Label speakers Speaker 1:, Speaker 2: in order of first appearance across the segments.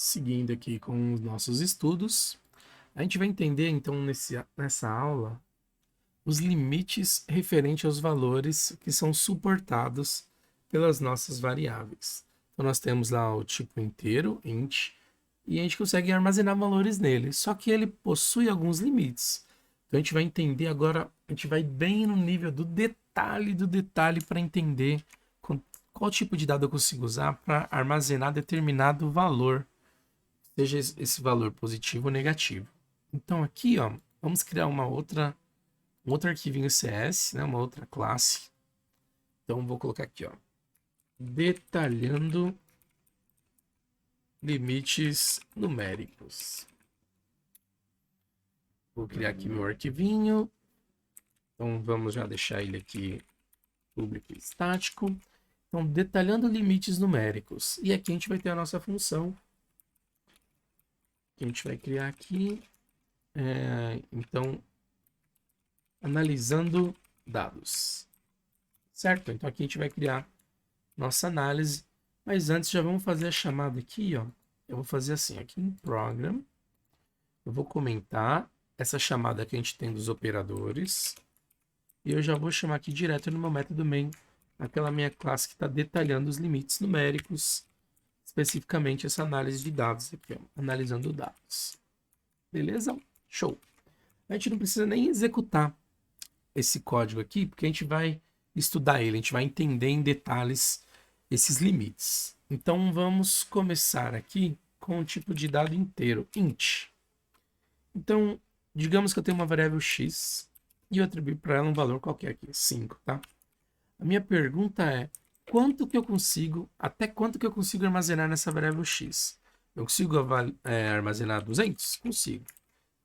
Speaker 1: Seguindo aqui com os nossos estudos, a gente vai entender então nessa aula os limites referentes aos valores que são suportados pelas nossas variáveis. Então nós temos lá o tipo inteiro, int, e a gente consegue armazenar valores nele, só que ele possui alguns limites. Então a gente vai entender agora, a gente vai bem no nível do detalhe para entender qual tipo de dado eu consigo usar para armazenar determinado valor, seja esse valor positivo ou negativo. Então aqui, ó, vamos criar um outro arquivinho CS, né, uma outra classe. Então vou colocar aqui, ó, detalhando limites numéricos. Vou criar aqui meu arquivinho. Então vamos já deixar ele aqui público e estático. Então, detalhando limites numéricos. E aqui a gente vai ter a nossa função que a gente vai criar aqui. Então, analisando dados. Certo? Então aqui a gente vai criar nossa análise. Mas antes já vamos fazer a chamada aqui, ó. Eu vou fazer assim, aqui em Program. Eu vou comentar essa chamada que a gente tem dos operadores. E eu já vou chamar aqui direto no meu método main, aquela minha classe que está detalhando os limites numéricos, especificamente essa análise de dados aqui, ó, analisando dados. Beleza? Show! A gente não precisa nem executar esse código aqui, porque a gente vai estudar ele, a gente vai entender em detalhes esses limites. Então vamos começar aqui com o tipo de dado inteiro, int. Então, digamos que eu tenho uma variável x e eu atribuo para ela um valor qualquer aqui, 5, tá? A minha pergunta é, até quanto que eu consigo armazenar nessa variável x? Eu consigo armazenar 200? Consigo.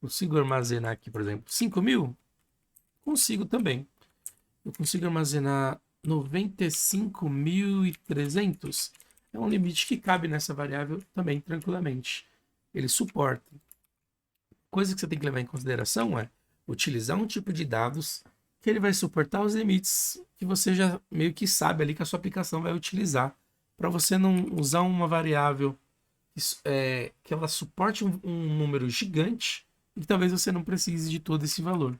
Speaker 1: Consigo armazenar aqui, por exemplo, 5.000? Consigo também. Eu consigo armazenar 95.300? É um limite que cabe nessa variável também, tranquilamente. Ele suporta. Coisa que você tem que levar em consideração é utilizar um tipo de dados que ele vai suportar os limites que você já meio que sabe ali que a sua aplicação vai utilizar, para você não usar uma variável que ela suporte um número gigante e que talvez você não precise de todo esse valor.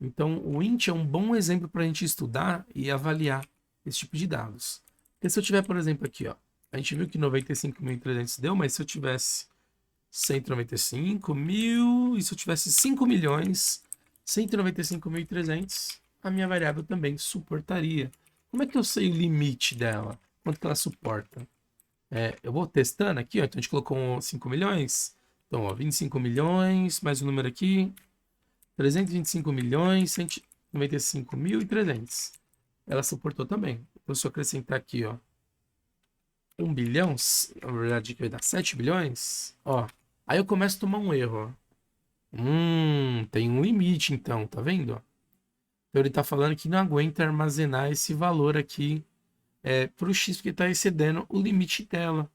Speaker 1: Então, o int é um bom exemplo para a gente estudar e avaliar esse tipo de dados. Porque se eu tiver, por exemplo, aqui, ó, a gente viu que 95.300 deu, mas se eu tivesse 195.000, e se eu tivesse 5 milhões, 195.300, a minha variável também suportaria. Como é que eu sei o limite dela? Quanto que ela suporta? Eu vou testando aqui, ó, então a gente colocou 5 milhões. Então, ó, 25 milhões, mais um número aqui, 325.195.300. Ela suportou também. Então, se eu acrescentar aqui, ó, 1 bilhão, na verdade, que vai dar 7 bilhões, ó, aí eu começo a tomar um erro, ó. Tem um limite então, tá vendo? Então ele tá falando que não aguenta armazenar esse valor aqui pro X, porque tá excedendo o limite dela.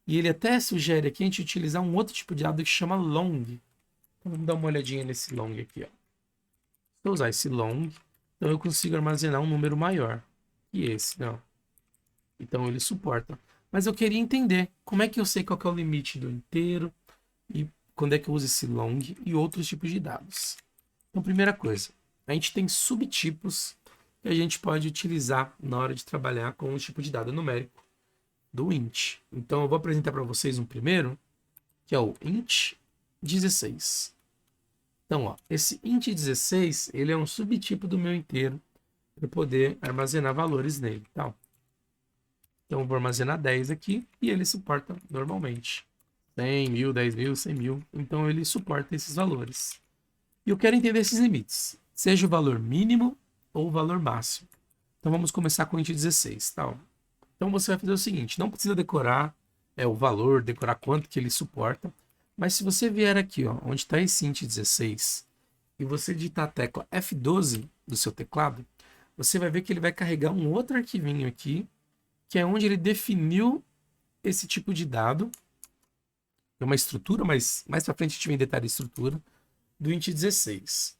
Speaker 1: E ele até sugere aqui a gente utilizar um outro tipo de dado que chama long. Então vamos dar uma olhadinha nesse long aqui, ó. Se eu usar esse long, então eu consigo armazenar um número maior que esse, não. Então ele suporta. Mas eu queria entender como é que eu sei qual que é o limite do inteiro e quando é que eu uso esse long e outros tipos de dados. Então, primeira coisa, a gente tem subtipos que a gente pode utilizar na hora de trabalhar com o tipo de dado numérico do int. Então, eu vou apresentar para vocês um primeiro, que é o int 16. Então, ó, esse int 16, ele é um subtipo do meu inteiro para poder armazenar valores nele, tá? Então, eu vou armazenar 10 aqui e ele suporta normalmente 100 mil, 10 mil, 100 mil. Então, ele suporta esses valores. E eu quero entender esses limites, seja o valor mínimo ou o valor máximo. Então, vamos começar com o int 16, tá? Então, você vai fazer o seguinte, não precisa decorar o valor, decorar quanto que ele suporta, mas se você vier aqui, ó, onde está esse int 16, e você digitar a tecla F12 do seu teclado, você vai ver que ele vai carregar um outro arquivinho aqui, que é onde ele definiu esse tipo de dado. É uma estrutura, mas mais para frente a gente vem em detalhe a estrutura do int 16.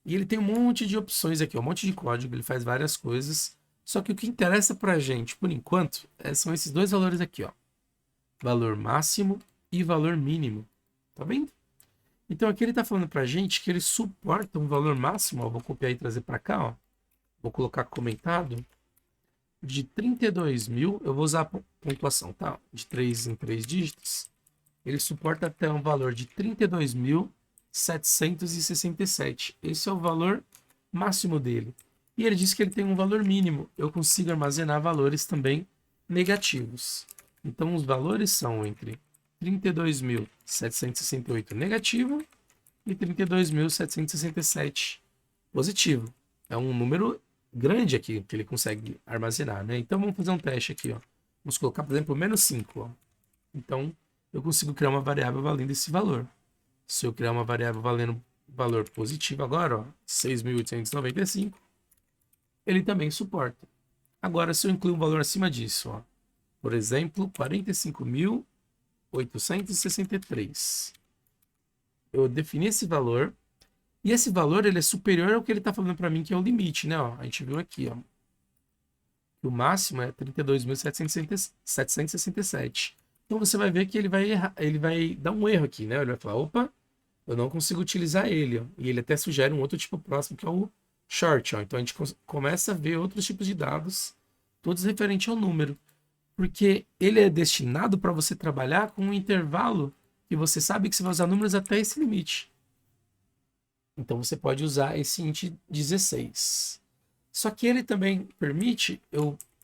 Speaker 1: E ele tem um monte de opções aqui, um monte de código, ele faz várias coisas. Só que o que interessa para a gente, por enquanto, são esses dois valores aqui, ó. Valor máximo e valor mínimo. Tá vendo? Então aqui ele está falando para a gente que ele suporta um valor máximo, ó, vou copiar e trazer para cá, ó, vou colocar comentado, de 32.000, eu vou usar a pontuação, tá? De 3 em 3 dígitos. Ele suporta até um valor de 32.767. Esse é o valor máximo dele. E ele diz que ele tem um valor mínimo. Eu consigo armazenar valores também negativos. Então os valores são entre 32.768 negativo e 32.767 positivo. É um número grande aqui que ele consegue armazenar, né? Então vamos fazer um teste aqui, ó. Vamos colocar, por exemplo, menos 5, ó. Então eu consigo criar uma variável valendo esse valor. Se eu criar uma variável valendo valor positivo agora, ó, 6.895, ele também suporta. Agora, se eu incluir um valor acima disso, ó, por exemplo, 45.863, eu defini esse valor, e esse valor ele é superior ao que ele está falando para mim, que é o limite, né? Ó, a gente viu aqui, ó, que o máximo é 32.767. Então você vai ver que ele vai errar, ele vai dar um erro aqui, né? Ele vai falar, opa, eu não consigo utilizar ele, ó. E ele até sugere um outro tipo próximo, que é o short, ó. Então a gente começa a ver outros tipos de dados, todos referentes ao número, porque ele é destinado para você trabalhar com um intervalo que você sabe que você vai usar números até esse limite. Então você pode usar esse int 16. Só que ele também permite,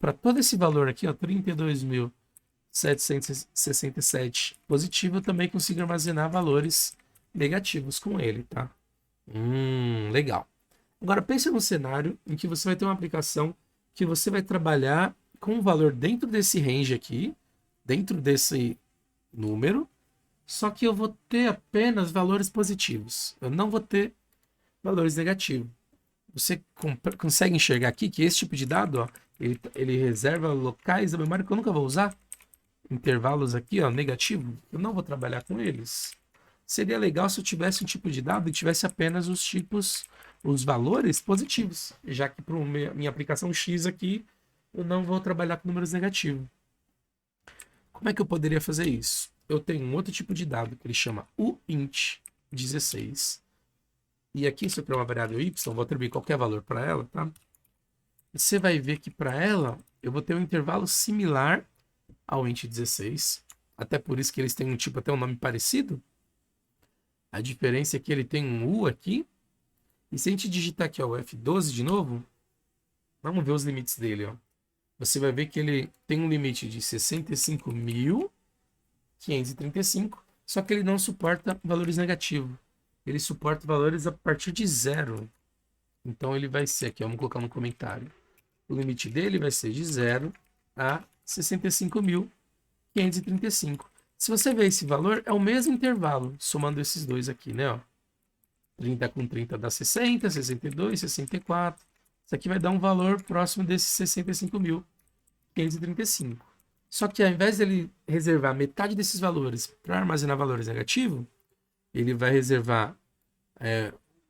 Speaker 1: para todo esse valor aqui, ó, 32.767 positivo, eu também consigo armazenar valores negativos com ele, tá? Legal. Agora pense num cenário em que você vai ter uma aplicação que você vai trabalhar com um valor dentro desse range aqui, dentro desse número, só que eu vou ter apenas valores positivos. Eu não vou ter valores negativos. Você consegue enxergar aqui que esse tipo de dado, ó, ele reserva locais da memória que eu nunca vou usar? Intervalos aqui, ó, negativo, eu não vou trabalhar com eles. Seria legal se eu tivesse um tipo de dado e tivesse apenas os valores positivos, já que para minha aplicação X aqui, eu não vou trabalhar com números negativos. Como é que eu poderia fazer isso? Eu tenho um outro tipo de dado que ele chama uint16. E aqui, se eu criar uma variável y, vou atribuir qualquer valor para ela, tá? Você vai ver que para ela, eu vou ter um intervalo similar ao int16. Até por isso que eles têm até um nome parecido. A diferença é que ele tem um U aqui. E se a gente digitar aqui, ó, o F12 de novo, vamos ver os limites dele, ó. Você vai ver que ele tem um limite de 65.535, só que ele não suporta valores negativos. Ele suporta valores a partir de 0. Então ele vai ser aqui, ó, vamos colocar no comentário. O limite dele vai ser de 0 a 65.535. Se você ver esse valor, é o mesmo intervalo, somando esses dois aqui, né? Ó. 30 com 30 dá 60, 62, 64. Isso aqui vai dar um valor próximo desses 65.535. Só que ao invés dele reservar metade desses valores para armazenar valores negativos, ele vai reservar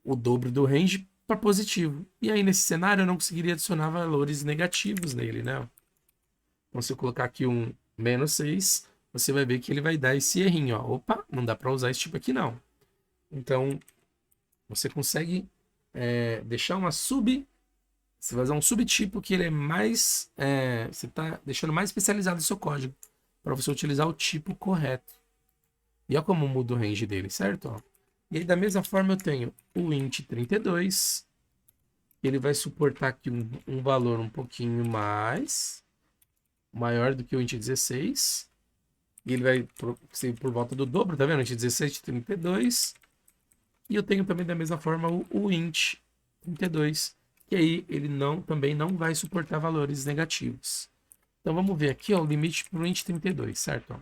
Speaker 1: o dobro do range para positivo. E aí, nesse cenário, eu não conseguiria adicionar valores negativos nele, né? Então, se eu colocar aqui um -6, você vai ver que ele vai dar esse errinho, ó. Opa, não dá para usar esse tipo aqui, não. Então, você consegue deixar você vai usar um subtipo que ele é mais... você está deixando mais especializado o seu código para você utilizar o tipo correto. E olha como muda o range dele, certo? Ó. E aí, da mesma forma, eu tenho o int32. Ele vai suportar aqui um valor um pouquinho maior do que o int16. E ele vai ser por volta do dobro, tá vendo? Int16 de 32. E eu tenho também, da mesma forma, o int32. Que aí ele também não vai suportar valores negativos. Então vamos ver aqui, ó, o limite para o int32, certo? Ó.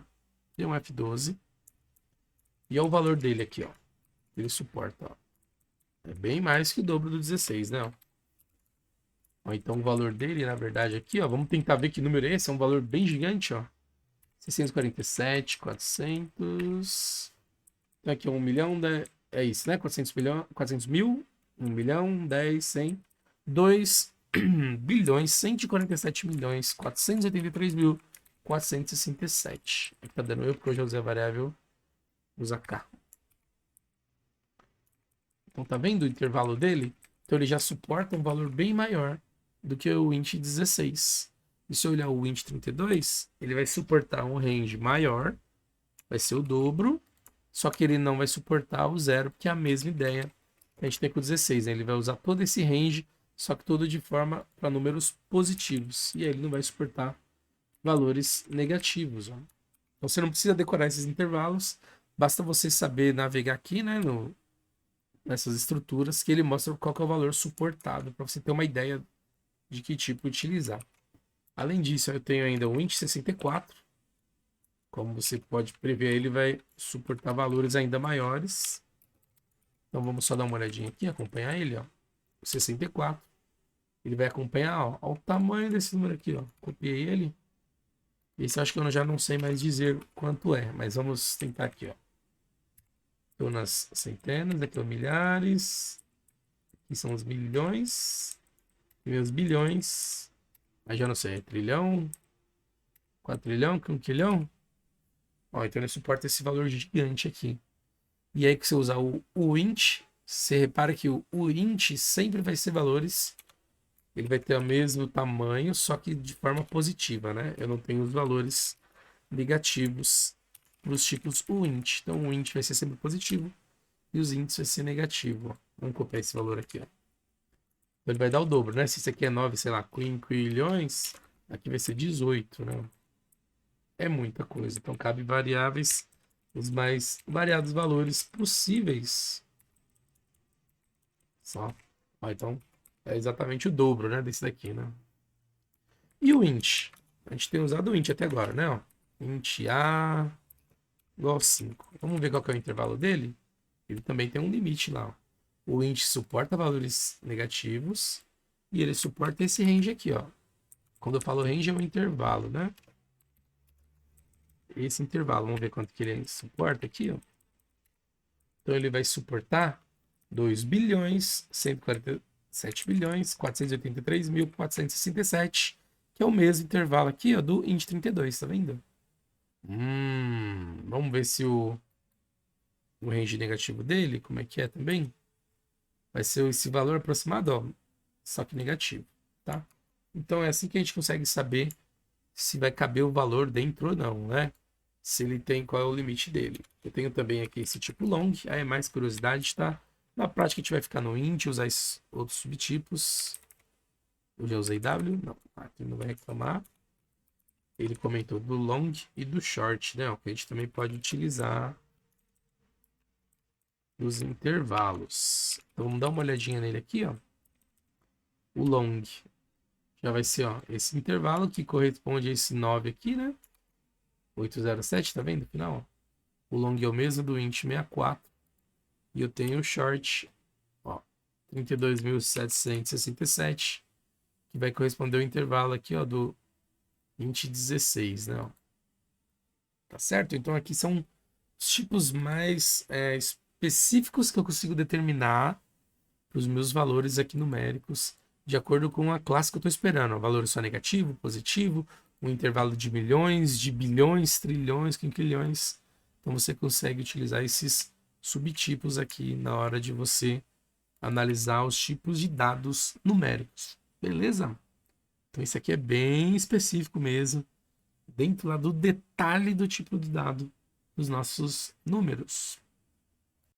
Speaker 1: Tem um F12. E é o valor dele aqui, ó. Ele suporta, ó. É bem mais que o dobro do 16, né? Ó. Ó, então o valor dele, na verdade, aqui, ó. Vamos tentar ver que número é esse. É um valor bem gigante, ó. 647, 400. Então aqui é 1 milhão, é isso, né? 400 mil, 1 milhão, 10, 100, 2 bilhões, 147 milhões, 483 mil, 467. Aqui tá dando eu, porque hoje eu usei a variável Usa cá. Então tá vendo o intervalo dele? Então ele já suporta um valor bem maior do que o int 16. E se eu olhar o int 32, ele vai suportar um range maior, vai ser o dobro, só que ele não vai suportar o zero, porque é a mesma ideia que a gente tem com o 16. Né? Ele vai usar todo esse range, só que todo de forma para números positivos. E aí ele não vai suportar valores negativos. Ó. Então você não precisa decorar esses intervalos, basta você saber navegar aqui, né, nessas estruturas, que ele mostra qual que é o valor suportado, para você ter uma ideia de que tipo utilizar. Além disso, eu tenho ainda o int 64. Como você pode prever, ele vai suportar valores ainda maiores. Então vamos só dar uma olhadinha aqui, acompanhar ele, ó. O 64. Ele vai acompanhar, ó, o tamanho desse número aqui, ó. Copiei ele. Esse eu acho que eu já não sei mais dizer quanto é, mas vamos tentar aqui, ó. Estou nas centenas, aqui ó, milhares. Aqui são os milhões. Meus bilhões. Aí já não sei, é trilhão, 4 trilhão, 1 quilhão. Ó, então ele suporta esse valor gigante aqui. E aí que você usar o int, você repara que o int sempre vai ser valores. Ele vai ter o mesmo tamanho, só que de forma positiva, né? Eu não tenho os valores negativos para os tipos int. Então o int vai ser sempre positivo e os ints vai ser negativo. Ó. Vamos copiar esse valor aqui, ó. Então ele vai dar o dobro, né? Se isso aqui é 9, sei lá, quinquilhões, aqui vai ser 18, né? É muita coisa. Então cabe variáveis, os mais variados valores possíveis. Só. Ó, então é exatamente o dobro, né, desse daqui, né? E o int? A gente tem usado o int até agora, né? Ó. Int a igual a 5. Vamos ver qual que é o intervalo dele? Ele também tem um limite lá, ó. O int suporta valores negativos e ele suporta esse range aqui, ó. Quando eu falo range é um intervalo, né? Esse intervalo, vamos ver quanto que ele suporta aqui, ó. Então ele vai suportar 2 bilhões, 147 bilhões, 483.467, que é o mesmo intervalo aqui, ó, do int 32, tá vendo? Vamos ver se o range negativo dele, como é que é também? Vai ser esse valor aproximado, ó, só que negativo, tá? Então é assim que a gente consegue saber se vai caber o valor dentro ou não, né? Se ele tem, qual é o limite dele. Eu tenho também aqui esse tipo long, aí é mais curiosidade, tá? Na prática a gente vai ficar no int, usar esses outros subtipos. Eu já usei w, não, aqui não vai reclamar. Ele comentou do long e do short, né? O que a gente também pode utilizar nos intervalos. Então vamos dar uma olhadinha nele aqui, ó. O long já vai ser, ó, esse intervalo que corresponde a esse 9 aqui, né? 807, tá vendo? Final, ó. O long é o mesmo do int 64. E eu tenho o short, ó, 32.767, que vai corresponder ao intervalo aqui, ó, do int 16, né? Ó. Tá certo? Então aqui são os tipos mais específicos que eu consigo determinar para os meus valores aqui numéricos, de acordo com a classe que eu estou esperando. Ó, valor só negativo, positivo, um intervalo de milhões, de bilhões, trilhões, quinquilhões. Então você consegue utilizar esses subtipos aqui na hora de você analisar os tipos de dados numéricos. Beleza? Então isso aqui é bem específico mesmo, dentro lá do detalhe do tipo de dado dos nossos números.